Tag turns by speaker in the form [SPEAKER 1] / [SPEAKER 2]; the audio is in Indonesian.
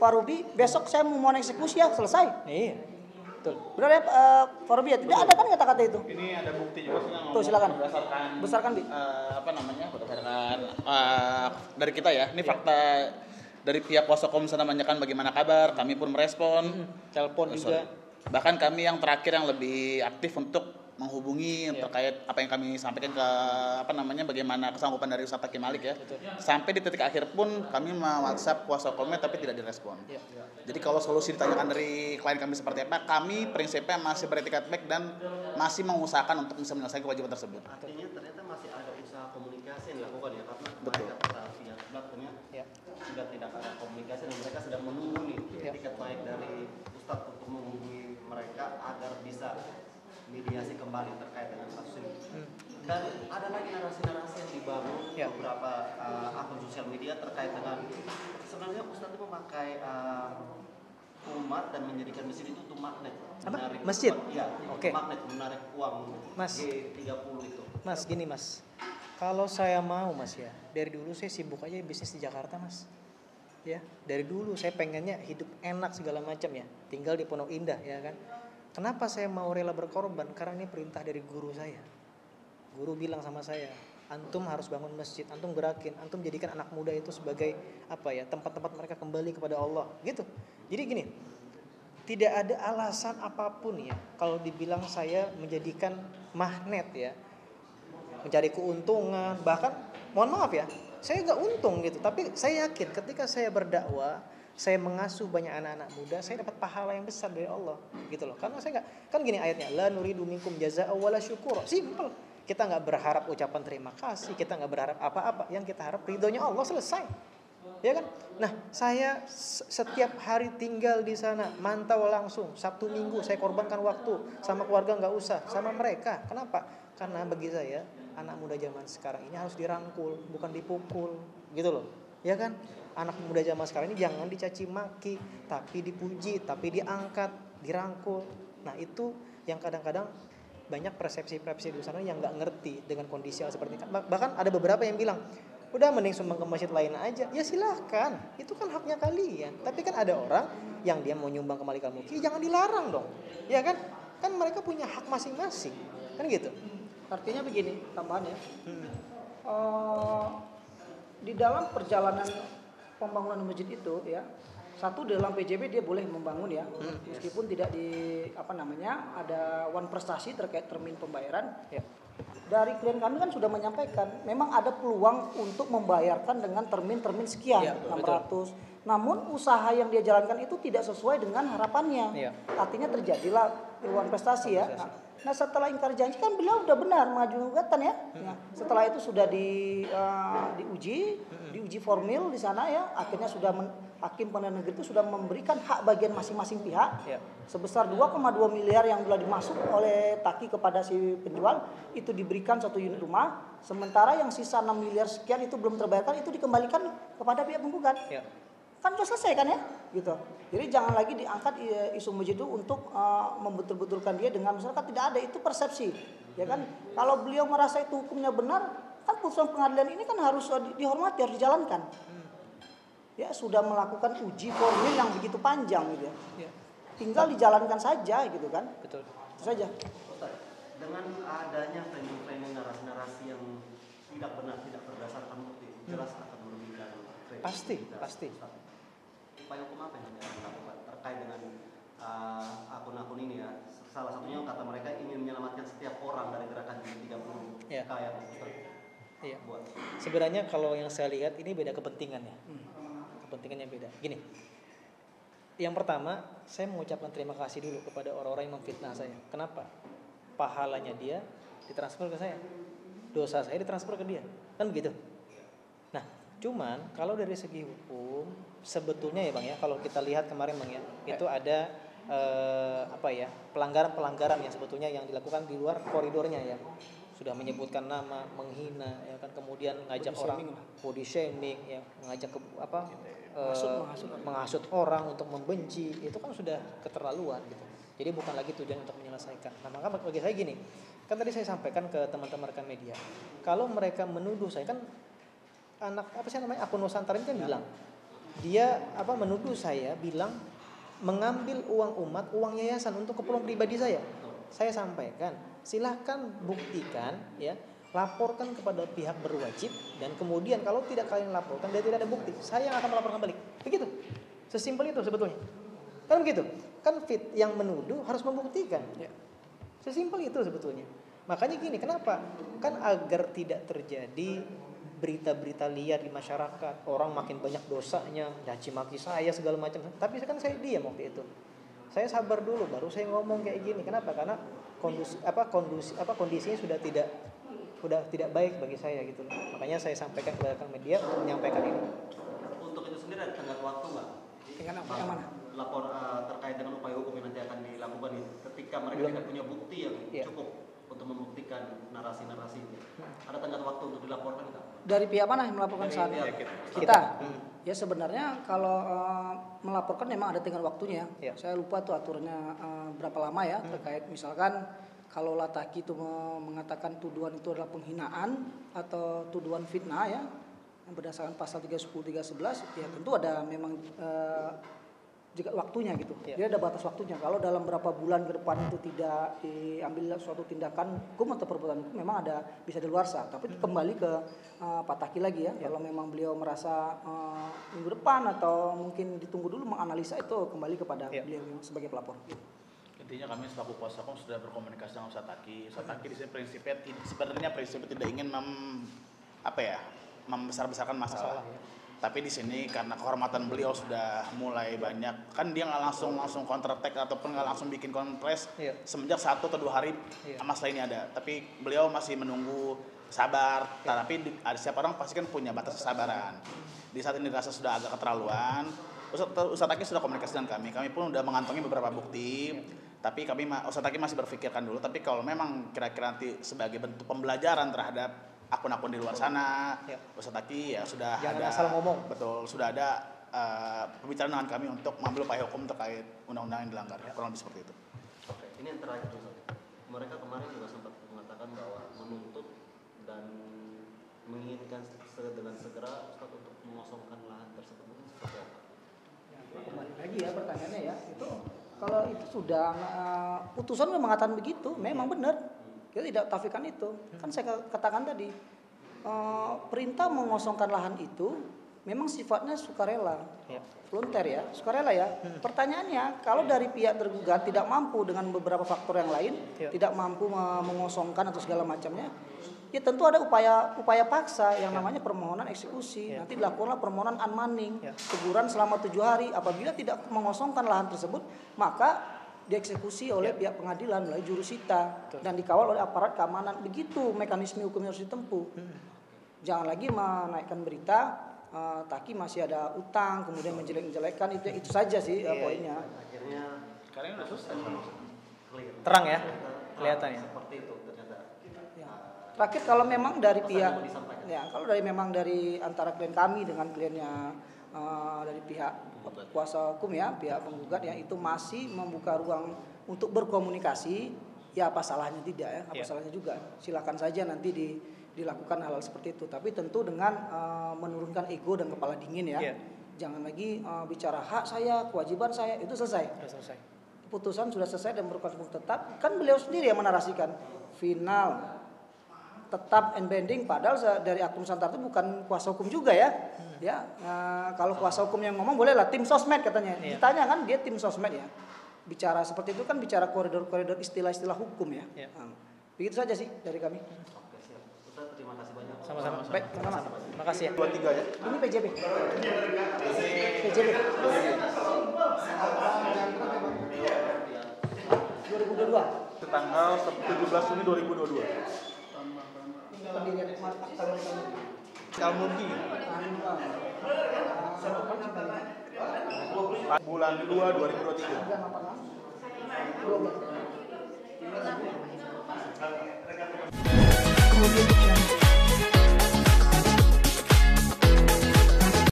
[SPEAKER 1] Farubi, besok saya mau eksekusi ya, selesai.
[SPEAKER 2] Iya. Betul.
[SPEAKER 1] Benar ya Farubi ya? Tidak ada kan kata-kata itu?
[SPEAKER 3] Ini ada bukti juga sih yang
[SPEAKER 1] Tuh, silakan.
[SPEAKER 3] berdasarkan
[SPEAKER 1] Bi.
[SPEAKER 3] berdasarkan dari kita ya. Ini fakta dari pihak kuasa hukum menanyakan bagaimana kabar, kami pun merespon,
[SPEAKER 2] Telepon juga.
[SPEAKER 3] Bahkan kami yang terakhir yang lebih aktif untuk menghubungi terkait apa yang kami sampaikan ke bagaimana kesanggupan dari Ustaz Hakim Malik ya.
[SPEAKER 2] Betul.
[SPEAKER 3] Sampai di titik akhir pun kami WhatsApp kuasa hukumnya tapi tidak direspon.
[SPEAKER 2] Ya.
[SPEAKER 3] Jadi kalau solusi ditanyakan dari klien kami seperti apa, kami prinsipnya masih beretikat baik dan masih mengusahakan untuk bisa menyelesaikan kewajiban tersebut.
[SPEAKER 4] Artinya ternyata masih ada usaha komunikasi yang dilakukan ya, karena
[SPEAKER 3] Betul.
[SPEAKER 4] mereka kata pihak belakangnya sudah tidak ada komunikasi dan mereka sedang menunggu nih tiket baik dari Ustadz untuk menghubungi mereka agar bisa mediasi kembali terkait dengan kasus ini. Dan ada lagi narasi-narasi yang dibangun beberapa akun sosial media terkait dengan sebenarnya Ustadz itu memakai umat dan menjadikan masjid itu untuk magnet.
[SPEAKER 2] Apa? Masjid?
[SPEAKER 4] Iya,
[SPEAKER 2] Oke.
[SPEAKER 4] magnet menarik uang
[SPEAKER 2] Mas.
[SPEAKER 4] G30 itu.
[SPEAKER 2] Mas, gini Mas. Kalau saya mau Mas ya, dari dulu saya sibuk aja bisnis di Jakarta Mas. Ya, dari dulu saya pengennya hidup enak segala macam ya. Tinggal di Pondok Indah ya kan. Kenapa saya mau rela berkorban? Karena ini perintah dari guru saya. Guru bilang sama saya, antum harus bangun masjid, antum gerakin, antum jadikan anak muda itu sebagai tempat-tempat mereka kembali kepada Allah, gitu. Jadi gini, tidak ada alasan apapun ya kalau dibilang saya menjadikan magnet ya, mencari keuntungan, bahkan mohon maaf ya, saya gak untung gitu, tapi saya yakin ketika saya berdakwah, saya mengasuh banyak anak-anak muda, saya dapat pahala yang besar dari Allah, gitu loh. Karena saya kan gini ayatnya, la nuridu minkum jazaa'a wala syukura. Simple. Kita nggak berharap ucapan terima kasih, kita nggak berharap apa-apa. Yang kita harap ridhonya Allah, selesai. Ya kan? Nah, saya setiap hari tinggal di sana, mantau langsung. Sabtu Minggu saya korbankan waktu sama keluarga, nggak usah sama mereka. Kenapa? Karena bagi saya anak muda zaman sekarang ini harus dirangkul, bukan dipukul, gitu loh. Ya kan? Anak muda zaman sekarang ini jangan dicaci maki, tapi dipuji, tapi diangkat, dirangkul. Nah, itu yang kadang-kadang banyak persepsi-persepsi di sana yang nggak ngerti dengan kondisi yang seperti itu. Bahkan ada beberapa yang bilang, udah mending sumbang ke masjid lain aja. Ya silahkan, itu kan haknya kalian. Tapi kan ada orang yang dia mau nyumbang ke Malikal Mulki, jangan dilarang dong. Ya kan? Kan mereka punya hak masing-masing. Kan gitu.
[SPEAKER 1] Artinya begini, tambahan ya. Di dalam perjalanan pembangunan masjid itu ya, satu dalam PJB dia boleh membangun ya, meskipun tidak ada one prestasi terkait termin pembayaran. Ya. Dari klien kami kan sudah menyampaikan, memang ada peluang untuk membayarkan dengan termin sekian, ya, 600. Betul. Namun usaha yang dia jalankan itu tidak sesuai dengan harapannya. Ya. Artinya terjadilah one prestasi ya. Nah setelah ingkar janji kan beliau udah benar maju gugatan ya. Nah, setelah itu sudah diuji formil di sana ya. Akhirnya sudah Hakim Pengadilan Negeri itu sudah memberikan hak bagian masing-masing pihak sebesar 2,2 miliar yang telah dimasuk oleh Taki kepada si penjual itu diberikan 1 unit rumah. Sementara yang sisa 6 miliar sekian itu belum terbayarkan, itu dikembalikan kepada pihak penggugat. Kan sudah selesai kan ya, gitu. Jadi jangan lagi diangkat isu masjid itu untuk membetul-betulkan dia dengan masyarakat. Tidak ada, itu persepsi, ya kan. Kalau beliau merasa itu hukumnya benar, kan putusan pengadilan ini kan harus dihormati, harus dijalankan. Ya sudah melakukan uji formil yang begitu panjang gitu ya. Tinggal dijalankan saja gitu kan.
[SPEAKER 2] Betul.
[SPEAKER 1] Itu saja.
[SPEAKER 4] Ustaz, dengan adanya framing narasi-narasi yang tidak benar, tidak berdasarkan bukti, jelas akan merugikan
[SPEAKER 2] pasti.
[SPEAKER 4] Upaya hukum apa yang dilakukan terkait dengan akun-akun ini ya? Salah satunya kata mereka ingin menyelamatkan setiap orang dari gerakan G30 kayak
[SPEAKER 2] Iya. Sebenarnya kalau yang saya lihat ini beda kepentingannya. Kepentingannya beda. Gini. Yang pertama, saya mengucapkan terima kasih dulu kepada orang-orang yang memfitnah saya. Kenapa? Pahalanya dia ditransfer ke saya. Dosa saya ditransfer ke dia. Kan begitu. Nah, cuman kalau dari segi hukum sebetulnya ya Bang ya, kalau kita lihat kemarin Bang ya, itu ada pelanggaran-pelanggaran yang sebetulnya yang dilakukan di luar koridornya ya. Sudah menyebutkan nama, menghina ya kan, kemudian ngajak body shaming ya, mengajak menghasut orang untuk membenci, itu kan sudah keterlaluan gitu. Jadi bukan lagi tujuan untuk menyelesaikan. Nah, maka bagi saya gini, kan tadi saya sampaikan ke teman-teman rekan media, kalau mereka menuduh saya kan akun Nusantara ini kan bilang dia menuduh saya bilang mengambil uang umat, uang yayasan untuk keperluan pribadi saya. Saya sampaikan, silahkan buktikan ya, laporkan kepada pihak berwajib, dan kemudian kalau tidak kalian laporkan dan tidak ada bukti, saya yang akan melaporkan balik. Begitu. Sesimpel itu sebetulnya. Kan begitu. Kan yang menuduh harus membuktikan. Ya. Sesimpel itu sebetulnya. Makanya gini, kenapa? Kan agar tidak terjadi berita-berita liar di masyarakat, orang makin banyak dosanya, caci maki saya segala macam. Tapi kan saya diam waktu itu. Saya sabar dulu, baru saya ngomong kayak gini. Kenapa? Karena kondisinya sudah tidak baik bagi saya gitu. Makanya saya sampaikan kepada media untuk menyampaikan ini.
[SPEAKER 4] Untuk itu sendiri ada tenggat waktu nggak?
[SPEAKER 1] Dengan apa yang mana?
[SPEAKER 4] Lapor terkait dengan upaya hukum yang nanti akan dilakukan itu. Ketika mereka tidak punya bukti yang cukup untuk membuktikan narasi-narasi ini. Ada tenggat waktu untuk dilaporkan nggak?
[SPEAKER 1] Dari pihak mana yang melaporkan saat ini? Kita. Ya sebenarnya kalau melaporkan memang ada tenggat waktunya. Ya. Saya lupa tuh aturannya berapa lama ya terkait misalkan kalau Lataki itu mengatakan tuduhan itu adalah penghinaan atau tuduhan fitnah ya, yang berdasarkan pasal 310, 311, ya tentu ada memang juga waktunya gitu. Ya. Dia ada batas waktunya. Kalau dalam berapa bulan ke depan itu tidak diambil suatu tindakan hukum atau perbuatan hukum, memang ada bisa diluarsa. Tapi kembali ke Pak Taki lagi ya. Kalau memang beliau merasa minggu depan atau mungkin ditunggu dulu menganalisa, itu kembali kepada beliau sebagai pelapor.
[SPEAKER 3] Intinya kami selaku kuasa hukum sudah berkomunikasi dengan Ustaz Taki. Ustaz Taki di sini prinsipnya tidak ingin membesar-besarkan masalah. Ya. Tapi di sini karena kehormatan beliau sudah mulai banyak, kan dia nggak langsung counter attack ataupun nggak langsung bikin konfres semenjak 1 atau 2 hari masalah ini ada. Tapi beliau masih menunggu, sabar. Tapi setiap orang pasti kan punya batas kesabaran. Di saat ini dirasa sudah agak keterlaluan, Ustaz Taki sudah komunikasi dengan kami pun sudah mengantongi beberapa bukti. Tapi Ustaz Taki masih berpikirkan dulu. Tapi kalau memang kira-kira nanti sebagai bentuk pembelajaran terhadap akun-akun di luar sana, Ustaz Taki ya sudah
[SPEAKER 2] jangan
[SPEAKER 3] ada
[SPEAKER 2] asal ngomong.
[SPEAKER 3] Betul, sudah ada pembicaraan dengan kami untuk mengambil upaya hukum terkait undang-undang yang dilanggar. Kurang lebih seperti itu.
[SPEAKER 4] Oke, ini yang terakhir Ustaz. Mereka kemarin juga sempat mengatakan bahwa menuntut dan menginginkan dengan segera Ustaz untuk mengosongkan lahan tersebut. Seperti apa?
[SPEAKER 1] Kembali lagi ya pertanyaannya ya, itu kalau itu sudah putusan mengatakan begitu, memang benar. Kita tidak tafikan itu. Kan saya katakan tadi, perintah mengosongkan lahan itu memang sifatnya sukarela, volunteer ya, sukarela ya. Pertanyaannya, kalau dari pihak tergugat tidak mampu dengan beberapa faktor yang lain, tidak mampu mengosongkan atau segala macamnya, ya tentu ada upaya paksa yang namanya permohonan eksekusi. Nanti dilakukanlah permohonan unmanning, teguran selama 7 hari. Apabila tidak mengosongkan lahan tersebut, maka dieksekusi oleh pihak pengadilan melalui jurusita dan dikawal oleh aparat keamanan. Begitu mekanisme hukum yang harus ditempuh. Jangan lagi menaikkan berita Taki masih ada utang, kemudian menjelek-menjelekkan, itu saja sih poinnya.
[SPEAKER 4] Akhirnya
[SPEAKER 3] Kalian sudah selesai.
[SPEAKER 2] Terang ya, kelihatan ya.
[SPEAKER 4] Seperti itu ternyata.
[SPEAKER 1] Terakhir kalau memang dari pihak kalau memang dari antara klien kami dengan kliennya dari pihak kuasa hukum ya, pihak penggugat ya, itu masih membuka ruang untuk berkomunikasi, ya apa salahnya tidak ya, apa salahnya juga, silakan saja nanti dilakukan hal seperti itu, tapi tentu dengan menurunkan ego dan kepala dingin ya. Jangan lagi bicara hak saya, kewajiban saya, itu selesai. Keputusan sudah selesai dan berlaku tetap, kan beliau sendiri yang menarasikan final tetap and binding, padahal dari akun Nusantara itu bukan kuasa hukum juga ya. Kalau kuasa hukum yang ngomong bolehlah tim sosmed katanya. Ditanya kan dia tim sosmed ya. Bicara seperti itu kan bicara koridor-koridor istilah-istilah hukum ya. Begitu saja sih dari kami.
[SPEAKER 4] Oke, siap. Ustaz, terima kasih banyak.
[SPEAKER 2] Sama-sama.
[SPEAKER 1] Baik, sama-sama.
[SPEAKER 2] Terima kasih ya.
[SPEAKER 3] 23 ya.
[SPEAKER 1] Ini PJB. PJB. 2022.
[SPEAKER 3] Tanggal 17 Juni 2022.
[SPEAKER 1] Pendirian
[SPEAKER 3] Kalmugi. Bulan 2 2023.
[SPEAKER 1] Kemudian